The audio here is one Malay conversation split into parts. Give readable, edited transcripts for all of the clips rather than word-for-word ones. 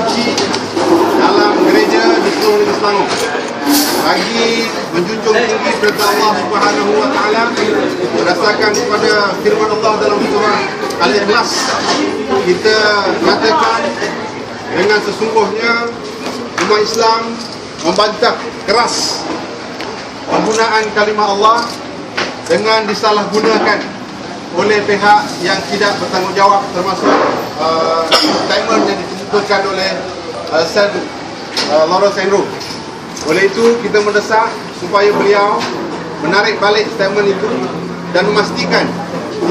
suci dalam gereja di seluruh negeri Selangor bagi menjunjung tinggi perintah Allah Subhanahu wa taala berdasarkan kepada firman Allah dalam surah Al-Ikhlas. Kita nyatakan dengan sesungguhnya umat Islam membantah keras penggunaan kalimah Allah dengan disalahgunakan oleh pihak yang tidak bertanggungjawab, termasuk statement yang ditentukan oleh Sir Lawrence Andrew. Oleh itu kita mendesak supaya beliau menarik balik statement itu dan memastikan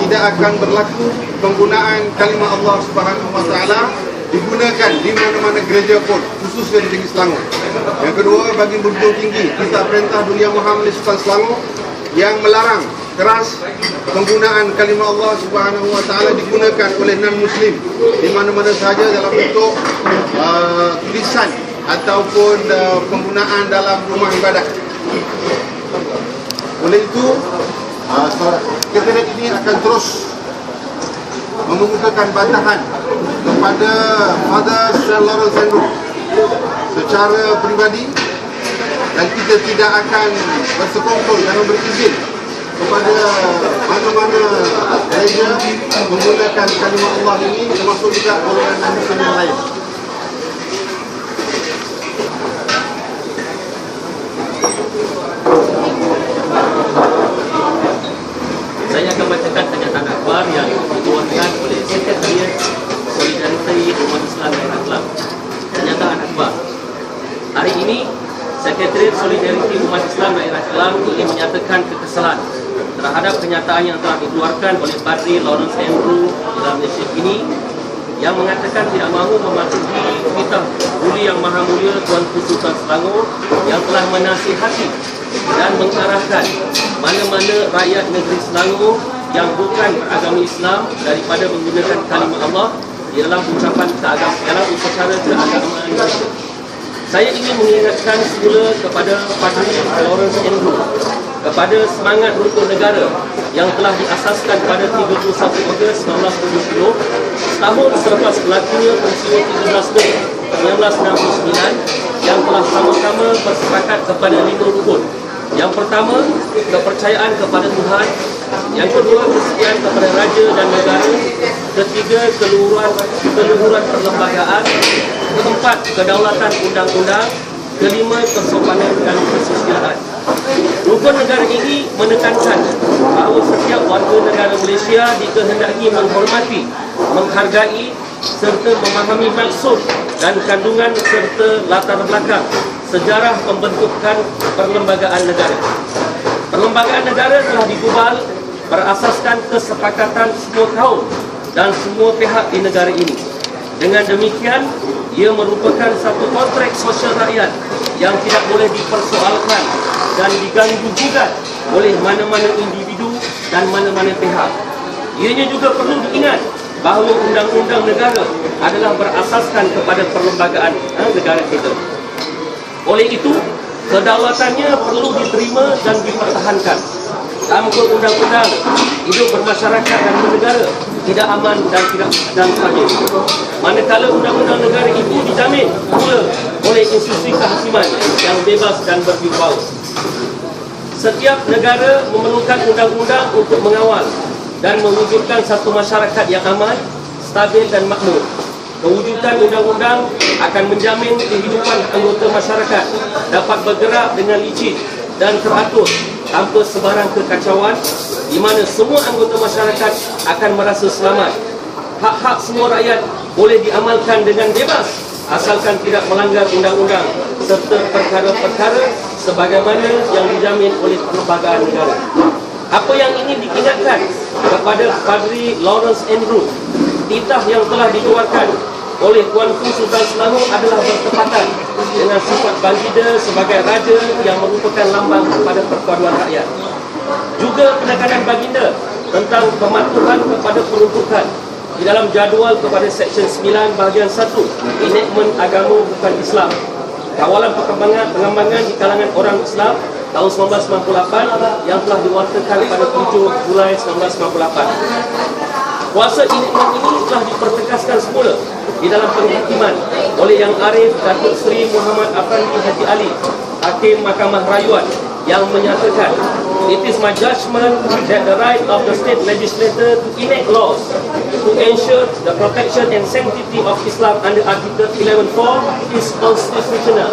tidak akan berlaku penggunaan kalimah Allah Subhanahu wa taala digunakan di mana-mana gereja pun, khususnya di negeri Selangor. Yang kedua, bagi menjunjung tinggi kitab perintah Duli Yang Maha Mulia Sultan Selangor yang melarang keras penggunaan kalimah Allah Subhanahu wa taala digunakan oleh non-muslim di mana-mana sahaja dalam bentuk tulisan ataupun penggunaan dalam rumah ibadat. Oleh itu, sekretariat ini akan terus mengemukakan bantahan kepada Father Sir Lawrence Andrew secara peribadi, dan kita tidak akan bersekongkol dan memberi izin kepada mana-mana gereja menggunakan kalimah Allah ini, termasuk juga golongan non-muslim yang lain. Saya akan bacakan pernyataan akhbar yang dikeluarkan oleh Sekretariat Solidariti Umat Islam Daerah Kelang. Pernyataan akhbar. Hari ini, Sekretariat Solidariti Umat Islam Daerah Kelang ingin menyatakan kekesalan terhadap kenyataan yang telah dikeluarkan oleh Padri Lawrence Andrew dalam Malaysia ini, yang mengatakan tidak mahu mematuhi kitab Duli Yang Maha Mulia Tuanku Sultan Selangor yang telah menasihati dan mengarahkan mana-mana rakyat negeri Selangor yang bukan beragama Islam daripada menggunakan kalimah Allah di dalam ucapan keagamaan, dalam upacara keagamaan mereka. Saya ingin mengingatkan semula kepada Padri Lawrence Andrew kepada semangat rukun negara yang telah diasaskan pada 31 Ogos 1970, setahun selepas berlakunya peristiwa 13 Mei 1969, yang telah sama-sama bersepakat kepada 5 rukun. Yang pertama, kepercayaan kepada Tuhan. Yang kedua, kesetiaan kepada raja dan negara. Ketiga, keluhuran perlembagaan. Keempat, kedaulatan undang-undang. Kelima, kesopanan dan kesusilaan. Rukun negara ini menekankan bahawa setiap warga negara Malaysia dikehendaki menghormati, menghargai serta memahami maksud dan kandungan serta latar belakang sejarah pembentukan perlembagaan negara. Perlembagaan negara telah digubal berasaskan kesepakatan semua kaum dan semua pihak di negara ini. Dengan demikian, ia merupakan satu kontrak sosial rakyat yang tidak boleh dipersoalkan dan diganggu-gugat oleh mana-mana individu dan mana-mana pihak. Ianya juga perlu diingat bahawa undang-undang negara adalah berasaskan kepada perlembagaan negara kita. Oleh itu, kedaulatannya perlu diterima dan dipertahankan. Tanpa undang-undang, hidup bermasyarakat dan bernegara tidak aman dan stabil. Manakala undang-undang negara itu dijamin pula oleh institusi kehakiman yang bebas dan berwibawa. Setiap negara memerlukan undang-undang untuk mengawal dan mewujudkan satu masyarakat yang aman, stabil dan makmur. Kewujudan undang-undang akan menjamin kehidupan anggota masyarakat dapat bergerak dengan licin dan teratur tanpa sebarang kekacauan, di mana semua anggota masyarakat akan merasa selamat. Hak-hak semua rakyat boleh diamalkan dengan bebas asalkan tidak melanggar undang-undang serta perkara-perkara sebagaimana yang dijamin oleh perlembagaan negara. Apa yang ingin diingatkan kepada Padri Lawrence Andrew, titah yang telah dikeluarkan oleh Tuanku Sultan Selangor adalah bertepatan dengan sifat baginda sebagai raja yang merupakan lambang kepada perpaduan rakyat. Juga penekanan baginda tentang pematuhan kepada peruntukan di dalam jadual kepada Seksyen 9 bahagian 1 Enactment Agama Bukan Islam, kawalan pengembangan di kalangan orang Islam tahun 1998 yang telah diwartakan pada 7 Julai 1998. Kuasa nikmat ini telah dipertegaskan semula di dalam penghakiman oleh Yang Arif Datuk Seri Muhammad Afandi Haji Ali, Hakim Mahkamah Rayuan, yang menyatakan, "It is my judgment that the right of the state legislator to enact laws to ensure the protection and sanctity of Islam under Article 11.4 is constitutional."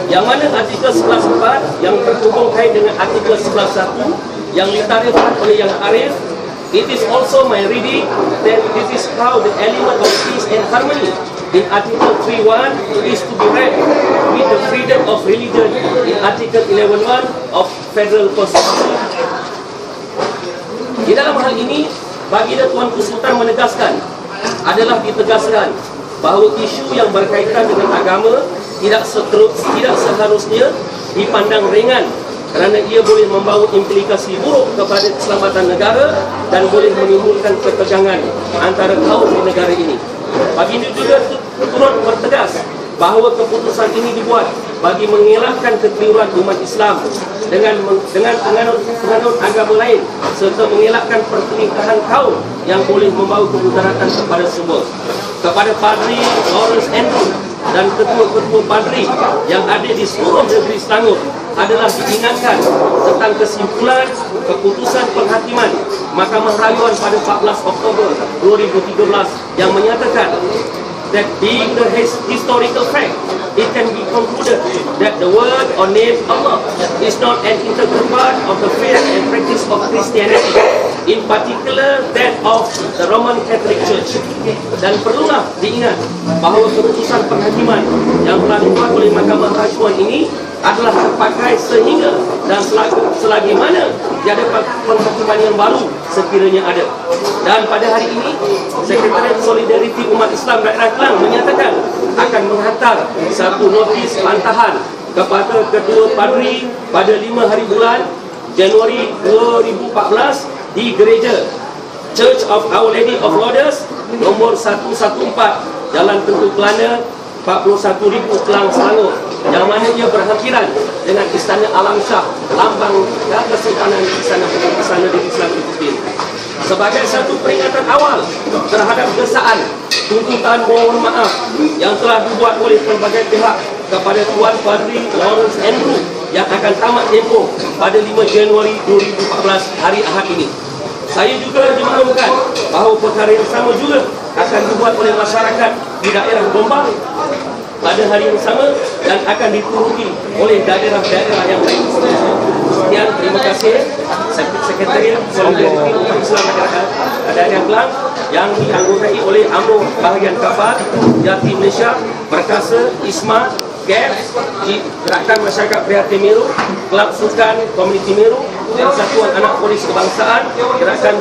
Yang mana Artikel 11.4 yang terhubung kait dengan Artikel 11.1 yang ditarifkan oleh Yang Arif. It is also my reading that this is how the element of peace and harmony in Article 3.1 is to be read with the freedom of religion in Article 11.1 of Federal Constitution. Di dalam hal ini, Baginda Tuanku Sultan menegaskan, adalah ditegaskan bahawa isu yang berkaitan dengan agama tidak seharusnya dipandang ringan, kerana ia boleh membawa implikasi buruk kepada keselamatan negara dan boleh menimbulkan ketegangan antara kaum di negara ini. Baginda juga turut bertegas bahawa keputusan ini dibuat bagi mengelakkan kekeliruan umat Islam dengan penganut agama lain serta mengelakkan pertelingkahan kaum yang boleh membawa kemudaratan kepada semua. Kepada Padri Lawrence Andrew dan ketua-ketua padri yang ada di seluruh negeri Selangor adalah diingatkan tentang kesimpulan keputusan penghakiman Mahkamah Rayuan pada 14 Oktober 2013 yang menyatakan that being the historical fact, it can be concluded that the word or name Allah is not an integral part of the faith and practice of Christianity, in particular that of the Roman Catholic Church. Dan perlulah diingat bahawa keputusan penghakiman yang telah dibuat oleh Mahkamah Rayuan ini adalah terpakai sehingga dan selagi mana tiada penghakiman yang baru sekiranya ada. Dan pada hari ini, Sekretariat Solidariti Umat Islam Rakyat Kelang menyatakan akan menghantar satu notis pantahan kepada kedua padri pada 5 hari bulan Januari 2014 di gereja Church of Our Lady of Lourdes nombor 114 Jalan Tengku Kelana 41,000 Kelang, Selangor, yang mana ia berhampiran dengan Istana Alam Shah, lambang kesultanan Istana Negeri Selangor itu sendiri. Sebagai satu peringatan awal terhadap desaan tuntutan mohon maaf yang telah dibuat oleh pelbagai pihak kepada Tuan Padri Lawrence Andrew yang akan tamat tempoh pada 5 Januari 2014 hari Ahad ini. Saya juga dimaklumkan bahawa perkara yang sama juga akan dibuat oleh masyarakat di daerah Gombang pada hari yang sama dan akan dituruti oleh daerah-daerah yang lain. Sekian, terima kasih. Sekretariat Solidariti Umat Islam Daerah Kelang yang dianggotai oleh UMNO Bahagian Kafar, Jati Malaysia, Perkasa, ISMA, GAP, Gerakan Masyarakat Prihatin Meru, Kelab Sukan Komuniti Meru, Persatuan Anak Polis Kebangsaan, Gerakan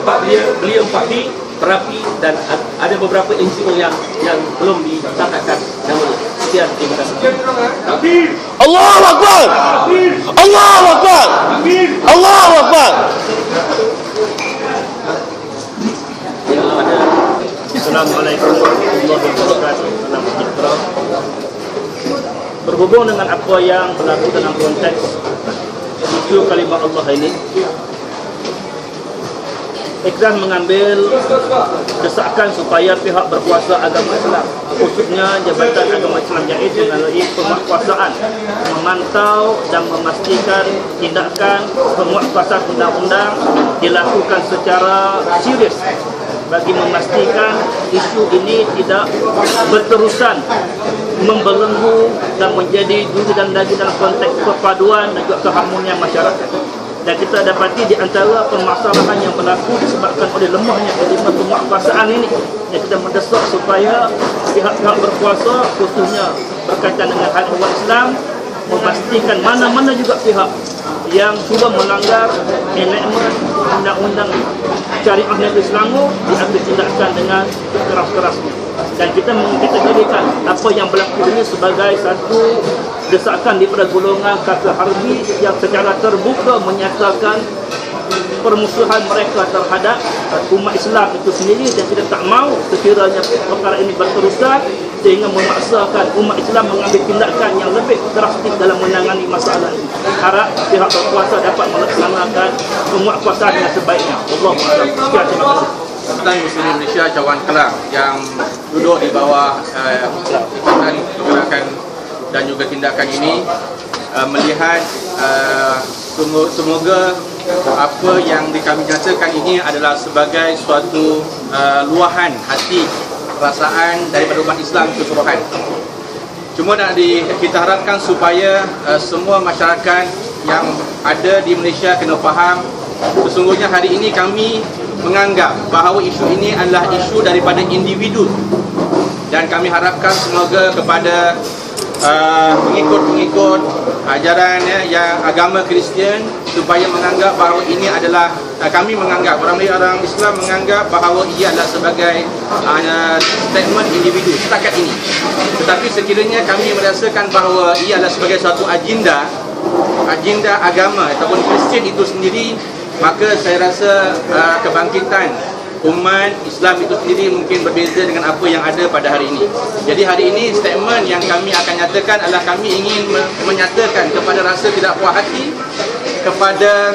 Belia 4B, Perapi, dan ada beberapa NGO yang belum dicatatkan namanya. Sekian, terima kasih. Allahu Akbar. Allahu Akbar. Allahu Akbar. Assalamualaikum warahmatullahi wabarakatuh. Salam sejahtera. Berhubung dengan apa yang berlaku dalam konteks isu kalimah Allah ini, Ikhlas mengambil desakan supaya pihak berkuasa agama Islam, khususnya Jabatan Agama Islam JAID melalui penguatkuasaan, memantau dan memastikan tindakan penguatkuasaan undang-undang dilakukan secara serius bagi memastikan isu ini tidak berterusan membelenggu dan menjadi duri dan daging dalam konteks perpaduan dan juga keharmonian masyarakat. Dan kita dapati di antara permasalahan yang berlaku disebabkan oleh lemahnya kelima penguatkuasaan ini, yang kita mendesak supaya pihak-pihak berkuasa, khususnya berkaitan dengan hal umat Islam, memastikan mana-mana juga pihak yang sudah melanggar enakmen undang-undang syariah negeri Selangor diambil tindakan dengan keras-kerasnya. Dan kita jadikan apa yang berlaku ini sebagai satu desakan daripada golongan kafir harbi yang secara terbuka menyatakan permusuhan mereka terhadap umat Islam itu sendiri, dan kita tak mahu sekiranya perkara ini berterusan sehingga memaksakan umat Islam mengambil tindakan yang lebih drastik dalam menangani masalah ini. Harap pihak berkuasa dapat melaksanakan penguatkuasaan dengan sebaiknya. Allahu Akbar. Sekian, terima kasih. Sultan Muslim Indonesia Cawangan Kelang yang duduk di bawah ikatan gerakan dan juga tindakan ini melihat semoga apa yang kami nyatakan ini adalah sebagai suatu luahan hati perasaan daripada umat Islam keseluruhan. Cuma kita harapkan supaya semua masyarakat yang ada di Malaysia kena faham, sesungguhnya hari ini kami menganggap bahawa isu ini adalah isu daripada individu, dan kami harapkan semoga kepada pengikut-pengikut ajaran yang agama Kristian supaya menganggap bahawa ini adalah kami menganggap orang Islam menganggap bahawa ia adalah sebagai statement individu setakat ini. Tetapi sekiranya kami merasakan bahawa ia adalah sebagai satu agenda agama ataupun Kristian itu sendiri, maka saya rasa kebangkitan umat Islam itu sendiri mungkin berbeza dengan apa yang ada pada hari ini. Jadi hari ini statement yang kami akan nyatakan adalah kami ingin menyatakan kepada rasa tidak puas hati kepada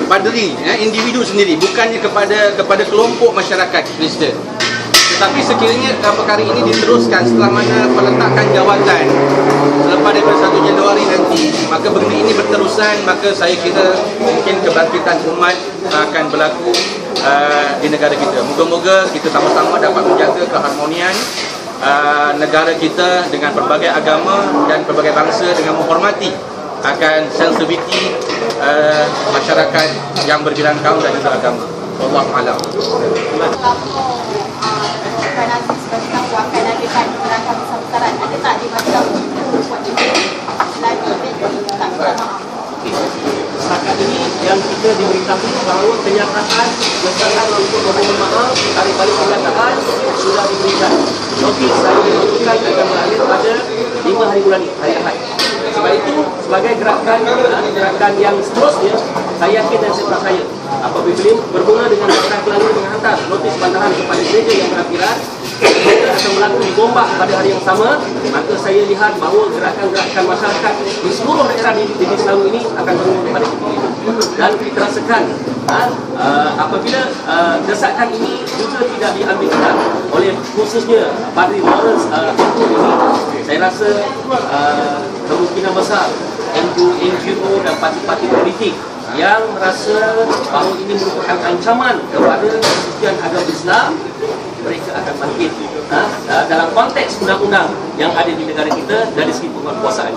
padri, individu sendiri, bukannya kepada kelompok masyarakat Kristian. Tetapi sekiranya perkara ini diteruskan setelah mana peletakan jawatan selepas daripada 1 Januari nanti, maka benda ini berterusan, maka saya kira mungkin kebangkitan umat akan berlaku di negara kita. Moga-moga kita sama-sama dapat menjaga keharmonian negara kita dengan berbagai agama dan berbagai bangsa dengan menghormati akan sensitiviti masyarakat yang berbilang kaum dan juga agama. Wallahu a'lam. Nanti sebagai tahu akan adakan gerakan besar-besaran, ada tak di mana buat juga lagi tak maaf. Setakat ini yang kita diberitahu bahawa kenyataan besaran untuk memohon maaf tarik balik kenyataan sudah diberikan. Notis saya dilakukan akan berakhir pada 5 hari bulan ini, hari Ahad. Sebab itu sebagai gerakan yang seterusnya, saya yakin dan saya percaya apabila bermula dengan gerakan Kelantan menghantar notis bantahan kepada gereja yang berakhiran, mereka akan berlaku di Gombak pada hari yang sama, maka saya lihat bahawa gerakan-gerakan masyarakat di seluruh daerah di negeri Selangor ini akan bermula pada titik ini. Dan kita rasakan apabila desakan ini juga tidak diambil tindak oleh khususnya Padri Lawrence ini, saya rasa kemungkinan besar NGO dan parti-parti politik yang merasa bahawa ini merupakan ancaman kepada kesucian agama Islam, mereka akan bangkit dalam konteks undang-undang yang ada di negara kita dari segi penguasaan.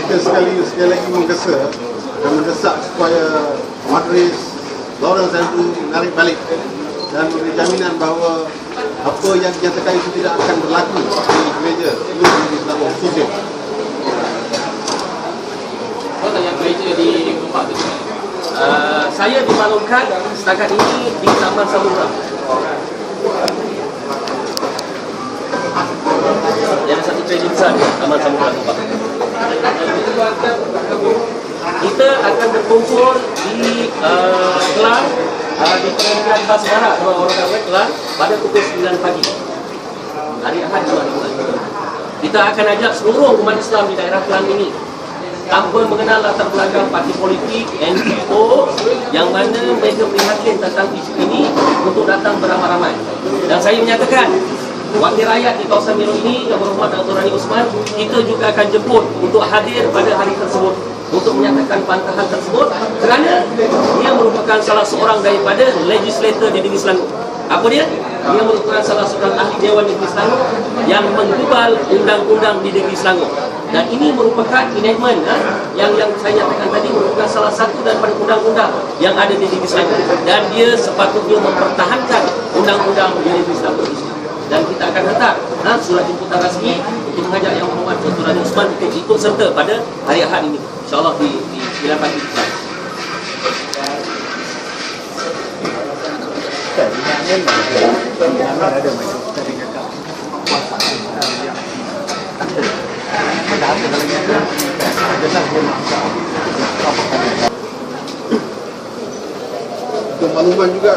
Kita sekali lagi menggesa dan mendesak supaya Madris Lawrence itu menarik balik dan memberi jaminan bahawa apa yang dinyatakan itu tidak akan berlaku di gereja seluruh di Selangor khususnya. Yang gereja di Gombak itu, saya dimaklumkan setakat ini di Taman Samudra. Ada satu gereja besar di Taman Samudra Gombak. Kita akan berkumpul di Kelang, di Kementerian Bas Barat orang Kelang pada pukul 9 pagi hari Ahad 2. Kita akan ajak seluruh umat Islam di daerah Kelang ini tanpa mengenal latar belakang parti politik, NGO yang mana mereka prihatin tentang isu ini untuk datang beramai-ramai. Dan saya menyatakan wakil rakyat di kawasan Miro ini yang berhormat Dr. Rani Osman, kita juga akan jemput untuk hadir pada hari tersebut untuk menyatakan bantahan tersebut kerana dia merupakan salah seorang daripada legislator di negeri Selangor. Apa dia? Dia merupakan salah seorang ahli Dewan Negeri Selangor yang menggubal undang-undang di negeri Selangor. Dan ini merupakan enactment yang saya nyatakan tadi merupakan salah satu daripada undang-undang yang ada di negeri Selangor. Dan dia sepatutnya mempertahankan undang-undang di negeri Selangor ini. Dan kita akan hantar surat jemputan rasmi untuk mengajak Yang Berhormat Dr. Rani Osman untuk ikut serta pada hari Ahad ini, InsyaAllah di 9 pagi. Untuk makluman juga